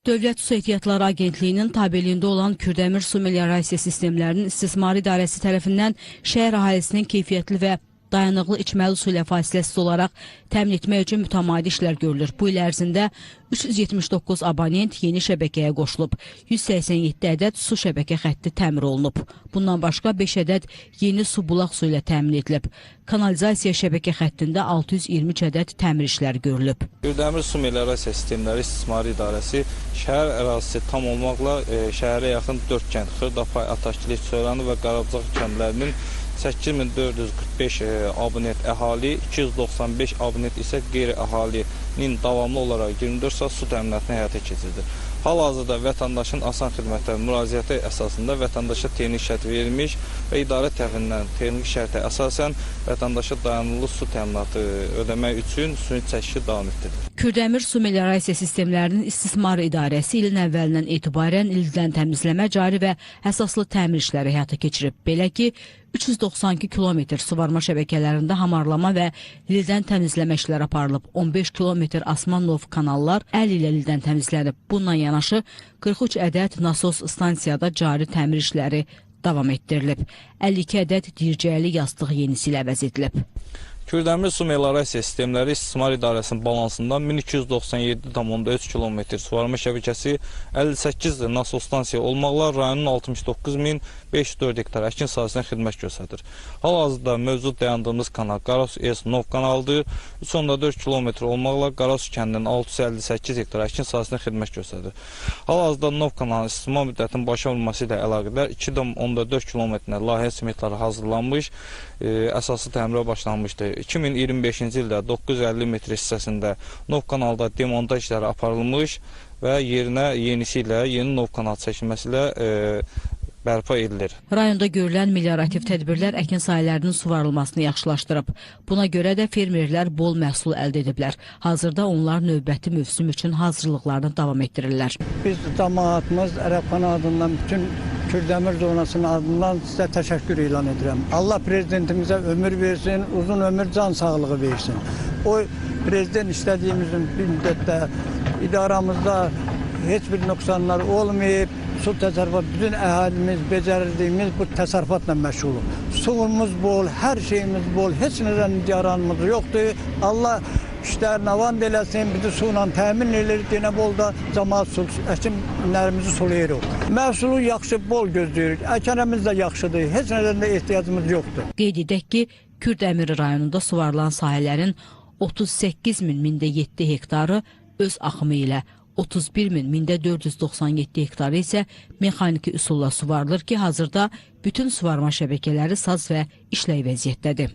Dövlət Su Ehtiyatları Agentliyinin tabeliyində olan Kürdəmir su meliorasiya sistemlərinin istismar idarəsi tərəfindən şəhər əhalisinin keyfiyyətli və dayanıqlı içməli su ilə fasiləsiz olaraq təmin etmək üçün mütəmadi işlər görülür. Bu il ərzində 379 abonent yeni şəbəkəyə qoşulub, 187 ədəd su şəbəkə xətti təmir olunub. Bundan başqa 5 ədəd yeni su bulaq su ilə təmin edilib. Kanalizasiya şəbəkə xəttində 623 ədəd təmir işləri görülüb. Kürdəmir su meliorasiya sistemləri istismar idarəsi şəhər ərazisi tam olmaqla şəhərə yaxın 4 kənd, Xırdapay, Ataşkilik, Söyranı və Qarabağ kəndlərinin 8445 abonent əhali, 295 abonent isə qeyri-əhalinin davamlı olaraq 24 saat su təminatını həyata keçirdir. Hal-hazırda vətəndaşın asan xidmətlər müraciəti əsasında vətəndaşa texniki şərt verilmiş və idarə tərəfindən texniki şərtə əsasən vətəndaşa dayanıqlı su təminatı ödəmək üçün suni çəkişi davam etdirilir. Kürdəmir su meliorasiya sistemlərinin istismar idarəsi ilin əvvəlindən etibarən ildən təmizləmə, cari və əsaslı təmir işləri həyata keçirib. Belə ki, 392 kilometr suvarma şəbəkələrində hamarlama və lildən təmizləmə işləri aparılıb. 15 kilometr Asmanov kanallar əl ilə lildən təmizlənib. Bununla yanaşı 43 ədəd nasos stansiyada cari təmir işləri davam etdirilib. 52 ədəd dircəyli yastıq yenisi ilə əvəz edilib. Kürdəmir su meliorasiya sistemləri istismar idarəsinin balansından 1297,3 km suvarma şəbəkəsi, 58 nasos stansiya olmaqla rayonun 69504 hektar əkin sahəsinə xidmət göstərir. Hal-hazırda mövcud dayandığımız kanal Qarasu S-Nov kanalıdır. 3,4 km olmaqla Qarasu kəndinin 658 hektar əkin sahəsinə xidmət göstərir. Hal-hazırda Nov kanalının istismar müddətinin başa vurulması ilə əlaqədar 2,4 km layihə smetləri hazırlanmış, əsaslı təmirə başlanmışdır. 2025-ci ildə 950 metr hissəsində Nov kanalda demontaj işləri aparılmış və yerinə yenisi ilə yeni Nov kanal çəkilməsi ilə bərpa edilir. Rayonda görülən meliorativ tədbirlər əkin sahələrinin suvarılmasını yaxşılaşdırıb. Buna görə də fermerlər bol məhsul əldə ediblər. Hazırda onlar növbəti mövsüm üçün hazırlıqlarını davam etdirirlər. Biz cəmaatımız Ərəbxana adından bütün Kürdəmir zonasının adından sizə təşəkkür elan edirəm. Allah prezidentimizə ömür versin, uzun ömür, can sağlığı versin. O prezident işlədiyimizin bir müddətdə idaramızda heç bir nöqsanlar olmayıb. Su təsərrüfatı, bütün əhalimiz becərdiyimiz bu təsərrüfatla məşğuluq. Suyumuz bol, hər şeyimiz bol, heç nədən nigaranımız yoxdur. Allah işlərini avan eləsin, bizi suyla təmin edir, yenə bolda cəmaat əkinlərimizi sulayırıq. Məhsulu yaxşı, bol gözləyirik, əkənəmiz də yaxşıdır, heç nədən də ehtiyacımız yoxdur. Qeyd edək ki, Kürdəmir rayonunda suvarılan sahələrin 38.007 hektarı öz axımı ilə, 31.497 hektarı isə mexaniki üsulla suvarılır ki, hazırda bütün suvarma şəbəkələri saz və işlək vəziyyətdədir.